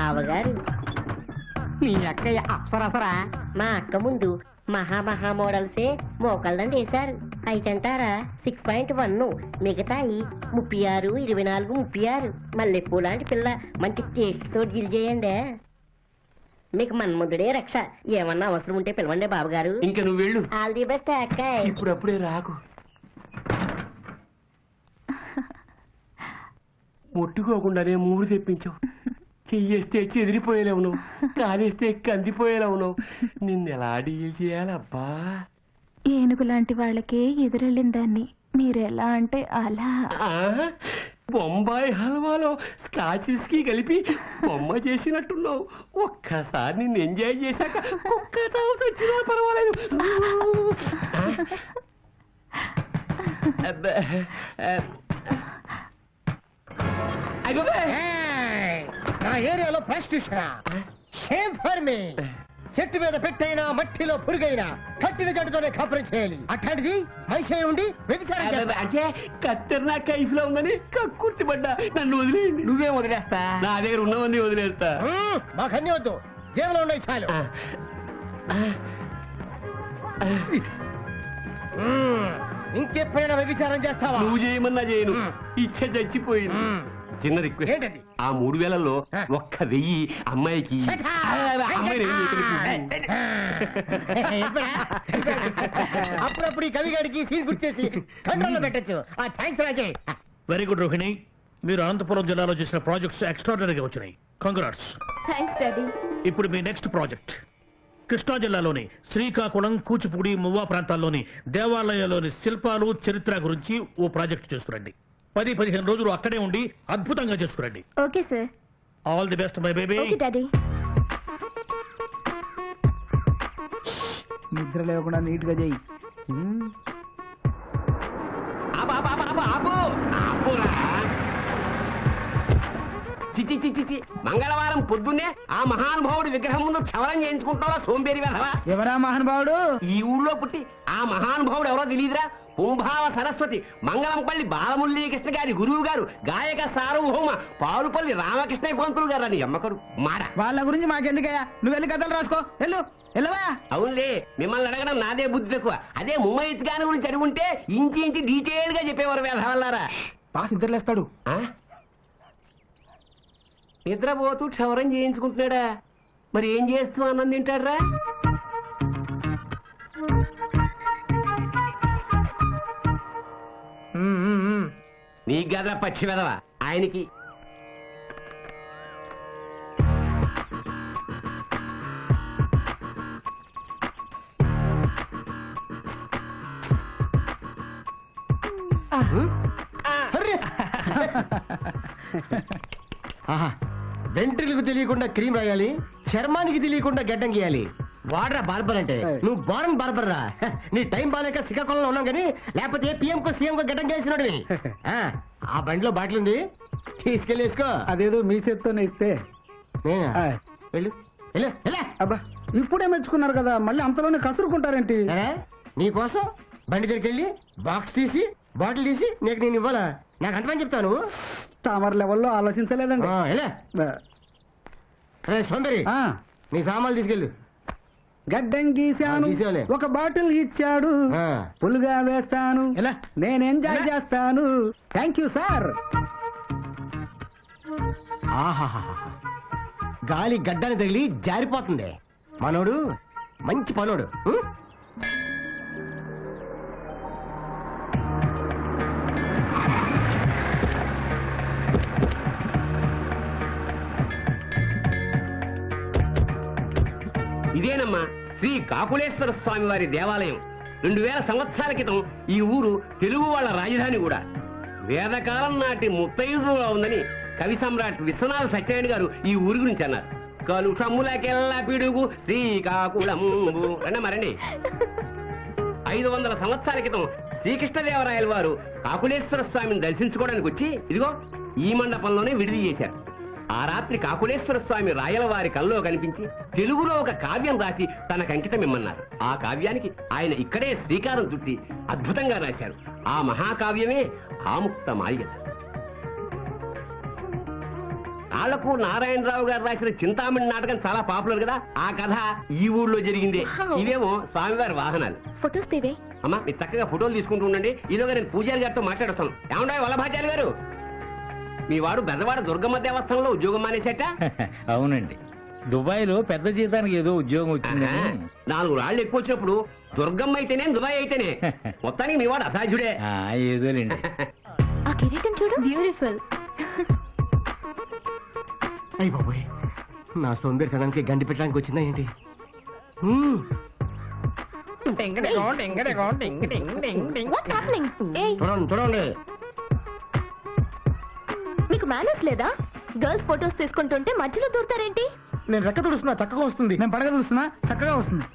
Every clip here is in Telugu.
బావగారు నీ అక్కయ్య అప్సరసరా? మా అక్క ముందు మహా మోడల్సే మోకళ్ళని వేశారు. అయితంటారా 6.1, మిగతాయి 36, 24, 36. మల్లెపూ లాంటి పిల్ల మంచి టేస్ట్ తోటి గిరి చేయండి. మీకు మన్ముద్దుడే రక్ష. ఏమన్నా అవసరం ఉంటే పిలవండి బావగారు. ఇంకా నువ్వు వెళ్ళు. ఆల్ ది బెస్ట్ అక్కాయ్. ఇప్పుడప్పుడే రాకు. ముట్టుకోకుండానే మూడు తెప్పించావు. చెయ్యేస్తే చెదిరిపోయేలేవు నువ్వు, కాలేస్తే కందిపోయేలేవు నువ్వు. నిన్నెలా డీల్ చేయాలబ్బా? ఏనుగు లాంటి వాళ్ళకే ఎదురెళ్ళిన దాన్ని మీరెలా అంటే అలా. బొంబాయి హల్వాలో స్కాచ్ విస్కీ కలిపి బొమ్మ చేసినట్టున్నావు. ఒక్కసారి నిన్ను ఎంజాయ్ చేశాక కుక్క చావు చచ్చినా పర్వాలేదు. నా ఏరియాలో ప్రాస్టిట్యూషన్ సేమ్ ఫర్ మీ. చెట్టు మీద పెట్టైనా మట్టిలో పురుగైనా కట్టిన జట్టుతోనే కాపురం చేయాలి. అట్లాంటిది మనిషి ఉండి వ్యభిచారం అంటే కత్తెర నా కైఫ్ లో ఉందని కక్కుర్తిపడ్డా. నన్ను వదిలేయండి. నువ్వేం వదిలేస్తా? నా దగ్గర ఉన్నవన్నీ వదిలేస్తా. మాకన్నీ వద్దు, జేబులో ఉన్నాయి చాలు. ఇంకెప్పుడైనా వ్యభిచారం చేస్తావా? నువ్వు చేయమన్నా చేయను. ఇచ్చ చచ్చిపోయింది. చిన్న రిక్వెస్ట్ ఏంటది? ఆ 3000లో 1,000 అమ్మాయికి. అప్పుడప్పుడు ఈ కవిగాడికి సీన్ గుర్తేసి కంట్రోల్లో పెట్టచ్చు. థ్యాంక్స్ రాజే. Very good Rohini. మీరు అనంతపురం జిల్లాలో చేసిన ప్రాజెక్ట్స్ ఎక్స్ట్రాడనరీగా వచ్చినాయి. కంగ్రాట్స్. Thanks daddy. ఇప్పుడు మీ నెక్స్ట్ ప్రాజెక్ట్ కృష్ణా జిల్లాలోని శ్రీకాకుళం, కూచిపూడి, మువ్వా ప్రాంతాల్లోని దేవాలయాల్లోని శిల్పాలు, చరిత్ర గురించి ఓ ప్రాజెక్ట్ చేస్తురండి. 10-15 రోజులు అక్కడే ఉండి అద్భుతంగా చేసుకురండి. Okay sir. All the best my baby. Okay daddy. నిద్ర లేకుండా నీట్ గా చెయ్యి. మంగళవారం పొద్దున్నే ఆ మహానుభావుడి విగ్రహం ముందు క్షవరం చేయించుకుంటావా సోంబేరి వెధవా? ఎవరా మహానుభావుడు? ఈ ఊళ్ళో పుట్టి ఆ మహానుభావుడు ఎవరో తెలియదురా? కుంభావ సరస్వతి మంగళంపల్లి బాలమురళీకృష్ణ గారి గురువు గారు, గాయక సార్వభౌమ పారుపల్లి రామకృష్ణ పంతులు గారు అని అమ్మకడు మాట. వాళ్ళ గురించి మాకెందుకయ్యా? నువ్వు వెళ్ళి కథలు రాసుకో. వెళ్ళు. వెళ్ళవా? అవునులే, మిమ్మల్ని అడగడం నాదే బుద్ధి తక్కువ. అదే ముమ్మయ్య గారి గురించి అడుగుంటే ఇంటి డీటెయిల్ గా చెప్పేవారు వేధవల్లారా. పాస్ నిద్రలేస్తాడు. నిద్రపోతూ క్షవరం చేయించుకుంటున్నాడా? మరి ఏం చేస్తూ అన్నం తింటాడ్రా? నీ గద పచ్చి వెదవా ఆయనకి. వెంట్రులకు తెలియకుండా క్రీమ్ రాయాలి, చర్మానికి తెలియకుండా గడ్డం గీయాలి. వాడరా బార్బర్ అంటే? నువ్వు బారన్ బార్బర్ రా. నీ టైం బాగాలేక శ్రీకాకుళంలో ఉన్నాం కానీ లేకపోతే పిఎం కో సీఎం కో గడ్డం గీయాల్సినోడివి. ఆ బండిలో బాటిల్ ఉంది, తీసుకెళ్ళి వేసుకో. అదేదో మీ చేత్తోనే ఇస్తే. వెళ్ళు. అబ్బా, ఇప్పుడే మెచ్చుకున్నారు కదా, మళ్ళీ అంతలోనే కసురుకుంటారేంటి? నీకోసం బండి దగ్గరికి వెళ్ళి బాక్స్ తీసి బాటిల్ తీసి నీకు నేను ఇవ్వాలా? నాకు అంతమని చెప్తాను. తామర లెవెల్లో ఆలోచించలేదండి. సోందరి, నీ సామాన్లు తీసుకెళ్ళు. గడ్డం గీశాను, ఒక బాటిల్ ఇచ్చాడు, పులుగా వేస్తాను, నేను ఎంజాయ్ చేస్తాను. Thank you sir. గాలి గడ్డని తగిలి జారిపోతుంది. మనోడు మంచి పనోడు. ఇదేనమ్మా శ్రీ కాకులేశ్వర స్వామి వారి దేవాలయం. 2000 సంవత్సరాల క్రితం ఈ ఊరు తెలుగు వాళ్ళ రాజధాని కూడా. వేదకాలం నాటి ముత్తైదుగా ఉందని కవి సమ్రాట్ విశ్వనాథ సత్యనారాయణ గారు ఈ ఊరి గురించి అన్నారు. కలుషమ్ములకెల్లా పిడుగు శ్రీకాకుళము రండి. 500 సంవత్సరాల క్రితం శ్రీకృష్ణదేవరాయల వారు కాకులేశ్వర స్వామిని దర్శించుకోవడానికి వచ్చి ఇదిగో ఈ మండపంలోనే విడిది చేశారు. ఆ రాత్రి కాకులేశ్వర స్వామి రాయల వారి కల్లో కనిపించి తెలుగులో ఒక కావ్యం రాసి తనకు అంకితం ఇమ్మన్నారు. ఆ కావ్యానికి ఆయన ఇక్కడే శ్రీకారం చుట్టి అద్భుతంగా రాశారు. ఆ మహాకావ్యమే ఆముక్త మాల్యద. ఆళ్లకు నారాయణరావు గారు రాసిన చింతామణి నాటకం చాలా పాపులర్ కదా, ఆ కథ ఈ ఊళ్ళో జరిగింది. ఇదేమో స్వామివారి వాహనాలు. ఫొటోస్ తీవే. అమ్మా మీరు చక్కగా ఫోటోలు తీసుకుంటూ ఉండండి, ఈలోగా నేను పూజారి గారితో మాట్లాడతాను. ఏమంటాయి వల్లభాచార్య గారు, మీ వాడు బెజవాడ దుర్గమ్మ దేవస్థానంలో ఉద్యోగం మానేసేట? అవునండి, దుబాయ్ లో పెద్ద జీతానికి ఏదో ఉద్యోగం వచ్చిందని. 4 రాళ్ళు ఎక్కువ వచ్చినప్పుడు దుర్గమ్మ అయితేనే దుబాయ్ అయితేనే మొత్తానికి మీ వాడు అసాధ్యుడే. ఏదోలేండి. ఆ కిరీటం చూడు, బ్యూటిఫుల్. అయ్యి బాబోయ్, నా సోంబేరితనానికి గండి పెట్టడానికి వచ్చిందా ఏంటి? What's happening? Hey, చూడండి. మీకు మేనర్స్ లేదా? గర్ల్స్ ఫొటోస్ తీసుకుంటుంటే మధ్యలో దూరుతారేంటి? నేను రెక్క తుడుస్తున్నా చక్కగా వస్తుంది, నేను పడగ తుడుస్తున్నా చక్కగా వస్తుంది.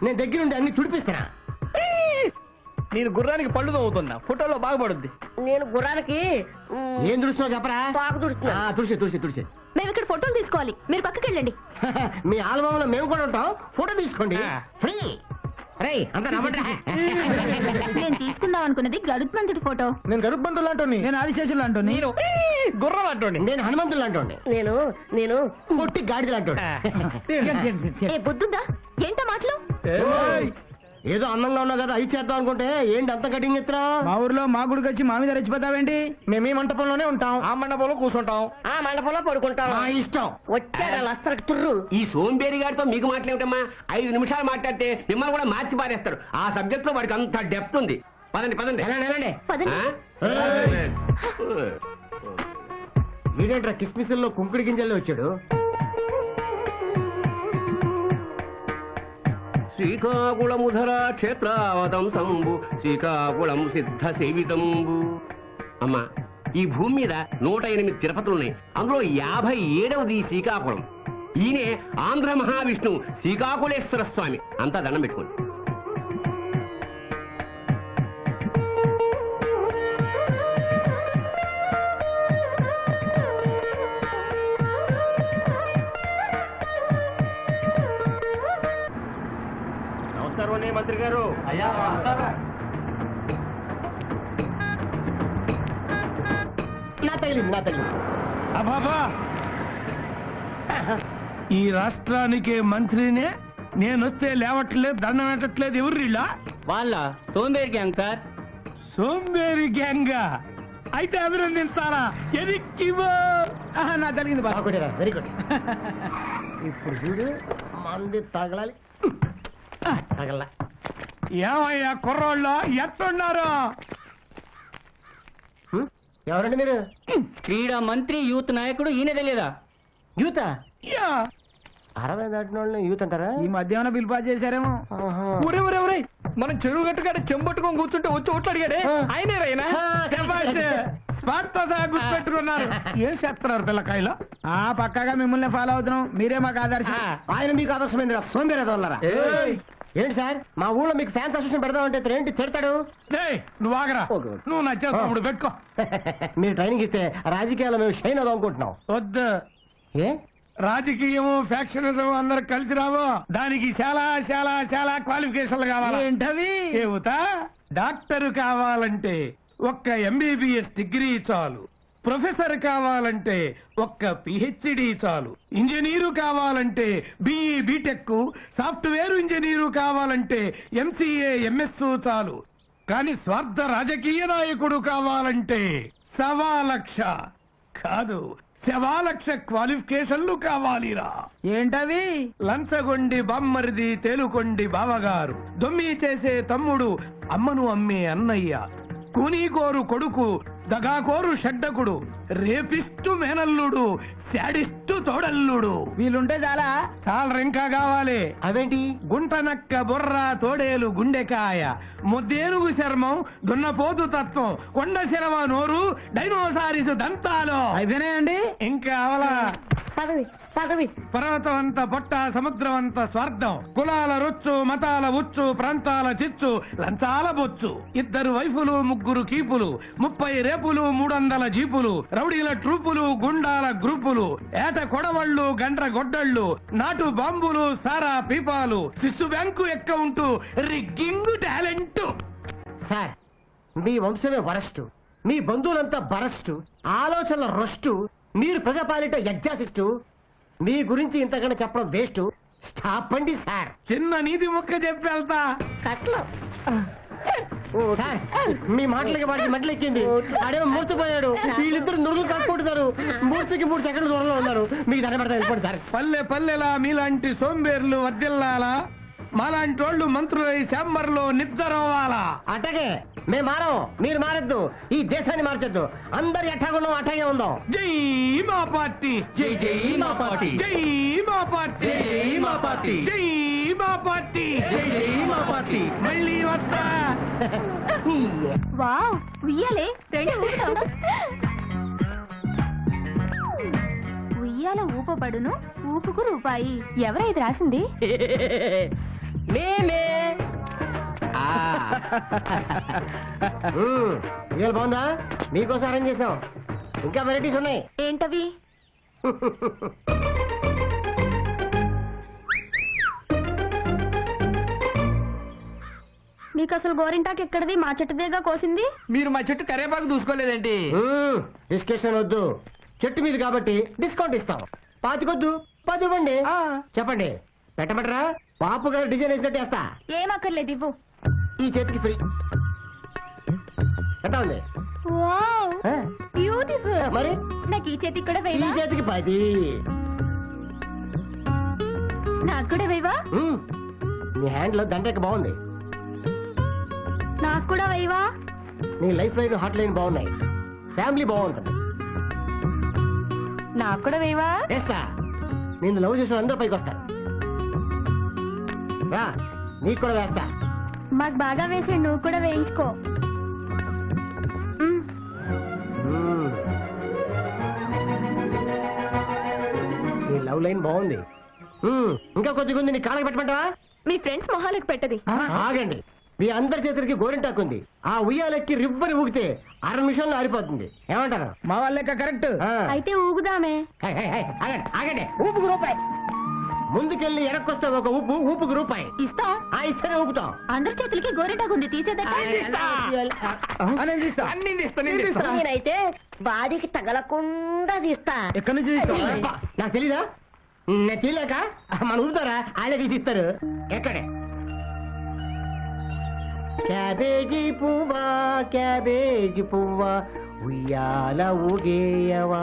నేను దగ్గరుండి అన్ని తుడిపిస్తానా? నేను గుర్రానికి పళ్ళు తవ్వుతున్నా, ఫోటోలో బాగుపడుద్ది. నేను గుర్రానికి ఏం తుడుస్తున్నావు చెప్పరా? పాకు తుడుస్తున్నా. తుడిచి మేము ఇక్కడ ఫోటోలు తీసుకోవాలి, మీరు పక్కకి వెళ్ళండి. మీ ఆల్బమ్ లో మేము కూడా ఉంటాం, ఫోటో తీసుకోండి ఫ్రీ. అంత నేను తీసుకుందాం అనుకున్నది గరుత్మంతుడి ఫోటో. నేను గరుత్మంతులు అంటోని, నేను ఆదిశేషులు అంటోని, నేను గుర్రం అంటోని, నేను హనుమంతులు అంటోండి, నేను పొట్టి గాడిదలు అంటోండి. ఏ బుద్ధుందా? ఏంటో మాటలు? ఏదో అందంగా ఉన్నా కదా అయి చేద్దాం అనుకుంటే ఏంటి అంత కటింగ్ ఇస్తున్నా? మా ఊర్లో మా గుడికి వచ్చి మా మీద రెచ్చిపోతావేంటి? మేము ఈ మంటపంలోనే ఉంటాం, ఆ మండపంలో కూర్చుంటాం, ఆ మండపంలో పడుకుంటాం. మా ఇష్టం. వచ్చారా లస్తరకు తుర్రు. ఈ సోంబేరి గారితో మీకు మాట్లాడటమ్మా, 5 నిమిషాలు మాట్లాడితే మిమ్మల్ని కూడా మార్చి పారేస్తాడు. ఆ సబ్జెక్ట్ లో వాడికి అంత డెప్త్ ఉంది. పదండి పదండి. పదండి. వీడేంట్రా కిస్మిస్లో కుంకుడి గింజల్లో వచ్చాడు? శ్రీకాకుళముధర క్షేత్రావతం సంబు శ్రీకాకుళం సిద్ధ సేవితంబు. అమ్మా, ఈ భూమి మీద 108 తిరుపతులున్నాయి, అందులో 57వది శ్రీకాకుళం. ఈయనే ఆంధ్ర మహావిష్ణువు శ్రీకాకుళేశ్వర స్వామి. అంతా దండం పెట్టుకోండి. నమస్కారం మంత్రి గారు. నా తగిలింది. అబాబా, ఈ రాష్ట్రానికి మంత్రినే నేనొస్తే లేవట్లేదు, దండం పెట్టట్లేదు. ఎవరు ఇలా? వాళ్ళ సోంబేరి గ్యాంగ్ సార్. సోంబేరి గ్యాంగ్ అయితే అభినందిస్తారా? ఎదిక్కివో. నా జరిగింది బాగా. Very good. ఇప్పుడు చూడు, మంది తగలాలి. తగల. ఏమయ్యా కుర్రోళ్ళు ఎట్టున్నారు? ఎవరండి మీరు? క్రీడా మంత్రి, యూత్ నాయకుడు. ఈయన తెలియదా? యూత? యా. 60 దాటిన వాళ్ళని యూత్ అంటారా? ఈ మధ్య ఏమైనా బిల్ పాస్ చేశారేమో. ఒరే, మనం చెరువు గట్టుకాడ చెంబట్టుకొని కూర్చుంటే వచ్చి ఓట్లు అడిగాడే ఆయనే రైనా? స్పాట్ తో సహా గుర్తుపెట్టుకున్నారు. ఏం చేస్తున్నారు పిల్లకాయలు? పక్కాగా మిమ్మల్ని ఫాలో అవుతున్నాం, మీరే మాకు ఆదర్శం. ఆయన మీకు ఆదర్శమైంది సోంబేరేదోళ్ళరా? ఏంటి సార్, మా ఊళ్ళో మీకు ఫ్యాన్స్ అసోసియేషన్ పెడదామంటే ఏంటి తిడతాడు? నువ్వు ఆగరా, నువ్వు నచ్చావు తమ్ముడు, పెట్టుకో. మీరు ట్రైనింగ్ ఇస్తే రాజకీయాల్లో మేము షైన్ అవుదాం అనుకుంటున్నాం. వద్దు, ఏ రాజకీయము ఫ్యాక్షనిజం అందరు కలిసి రావు. దానికి చాలా చాలా చాలా క్వాలిఫికేషన్లు కావాలి. ఏంటవి? ఏవుతా, డాక్టర్ కావాలంటే ఒక్క MBBS డిగ్రీ చాలు, ప్రొఫెసర్ కావాలంటే ఒక్క PhD చాలు, ఇంజనీరు కావాలంటే BE BTech, సాఫ్ట్వేర్ ఇంజనీరు కావాలంటే MCA MS చాలు. కానీ స్వార్థ రాజకీయ నాయకుడు కావాలంటే 1,00,000 కాదు 1,00,000 క్వాలిఫికేషన్లు కావాలిరా. ఏంటవి? లంచగొండి బామ్మరిది, తేలుకొండి బావగారు, దొమ్మి చేసే తమ్ముడు, అమ్మను అమ్మే అన్నయ్య, కూనీకోరు కొడుకు, దగాకోరు షడ్డకుడు, రేపిస్టు మేనల్లుడు, శాడిస్టు తోడల్లుడు. వీళ్ళుంటే చాలా ఇంకా కావాలి. అవేంటి? గుంటనక్క బొర్ర, తోడేలు గుండెకాయ, ముద్దేనుగు చర్మం, దున్నపోతు తత్వం, కొండ శరవ నోరు, డైనోసారిస్ దంతాలు. అయిపోయినాయండి? ఇంకా అవలా. పదవి పర్వతం అంత పొట్ట, సముద్రం అంత స్వార్థం, కులాల రొచ్చు, మతాల ఉచ్చు, ప్రాంతాల చిచ్చు, లంచాల బొచ్చు, 2 వైఫులు 3 కీపులు, 30 రేపులు, 300 జీపులు, రౌడీల ట్రూపులు, గుండాల గ్రూపులు, ఏట కొడవళ్ళు, గండ్ర గొడ్డళ్ళు, నాటు బాంబులు, సారా పీపాలు, శిశు bank account, rigging talent. Sir, మీ వంశమే వరస్టు, మీ బంధువులంతా బరస్టు, ఆలోచనల రొస్టు, మీరు ప్రజాపాలిట ఎగ్జాసిస్టు మీ గురించి ఇంతకన్నా చెప్పడం వేస్ట్. స్టాప్ అండి సార్. చిన్న నీతి ముక్క చెప్పి వెళ్తా. కట్లం సార్, మీ మాటలకి వాడికి మెట్లెక్కింది. ఆడేమో మూర్చిపోయాడు. వీళ్ళిద్దరు నురుగులు కాసుకుంటున్నారు. మూర్తికి 3 సెకండ్ల దూరంలో ఉన్నారు. మీకు దండ పెడతా వెళ్ళిపోండి సార్. పల్లె పల్లెలా మీలాంటి సోంబేర్లు వర్దిల్లాలా, మాలాంటి వాళ్ళు మంత్రులై శాంబర్లో నిద్రవ్వాలా. అట్టగే మేము మారం, మీరు మారద్దు. ఈ దేశాన్ని మార్చొద్దు. అందరు ఎట్టాగున్నాం అట్టాగే ఉందాం. జై మా పార్టీ, జై జై మా పార్టీ, జై మా పార్టీ, జై మా పార్టీ, జై మా పార్టీ, జై జై మా పార్టీ. మళ్ళీ వస్తా. వావ్ ఉయ్యాలే ఉయ్యాల ఊపబడును ఊపుకు రూపాయి. ఎవరైతే రాసింది? మేమే. ఇవాళ బాగుందా? మీకోసం అరేంజ్ చేసాం. ఇంకా వెరైటీస్ ఉన్నాయి. ఏంటవి? మీకు అసలు గోరింటాకు ఎక్కడది? మా చెట్టుదేగా కోసింది. మీరు మా చెట్టు కరేపాకు చూసుకోలేదేంటి? డిస్కషన్ వద్దు. చెట్టు మీద కాబట్టి డిస్కౌంట్ ఇస్తాం. 5 10 ఇవ్వండి. చెప్పండి, పెట్టబట్టరా? పాపు గారు డిజైన్ వేసినట్టు వేస్తా. ఏమక్కర్లేదు, ఇవ్వు. ఈ చేతికి ఫ్రీ. ఎట్టా ఉంది? వావ్ ఆ? బ్యూటిఫుల్. మరి నాకు ఈ చేతికి కూడా ఈ వేయవా? చేతికి 10. నాకు కూడా వేయవా? నీ హ్యాండ్ లో దండక బాగుంది. నాకు కూడా వేయవా? నీ లైఫ్ లైన్ హాట్ లైన్ బాగున్నాయి. ఫ్యామిలీ బాగుంటుంది. నాకు కూడా వేయవా? వేస్తా. నేను లవ్ చేసిన అందరూ పైకి వస్తారు. రా, నీకు కూడా వేస్తా. మాకు బాగా వేసి నువ్వు కూడా వేయించుకో. నీ లవ్ లైన్ బాగుంది. ఇంకా కొద్దిగా ఉంది. నీ కాళ్ళకి పెట్టమంటావా? మీ ఫ్రెండ్స్ మొహాలకు పెట్టది. ఆగండి. మీ అందరి చేతులకి గోరింటాకు ఉంది. ఆ ఉయ్యాలెక్కి రిబ్బని ఊగితే 6 నిమిషాల్లో ఆరిపోతుంది. ఏమంటారు? మా వాళ్ళెక్క కరెక్ట్. అయితే ఊగుదామే. ఆగండి ఆగండి. ఊపుకు రూపాయి. ముందుకెళ్ళి వెనక్కొస్తే ఒక ఊపు, ఊపుకు రూపాయి ఇస్తాం. ఇస్తేనే ఊపుతాం. అందరి చేతులకి గోరింటాకు ఉంది, తీసేదా? నేనైతే బాడీకి తగలకుండా తీస్తా. ఎక్కడి నుంచి తీస్తావా? అబ్బా, నాకు తెలీదా? నేను తెలియక మన ఊరుతారా? ఆయన తీసిస్తారు. ఎక్కడే? క్యాబేజీ పువ్వా, క్యాబేజీ పువ్వా, ఉయ్యాల ఊగేయవా.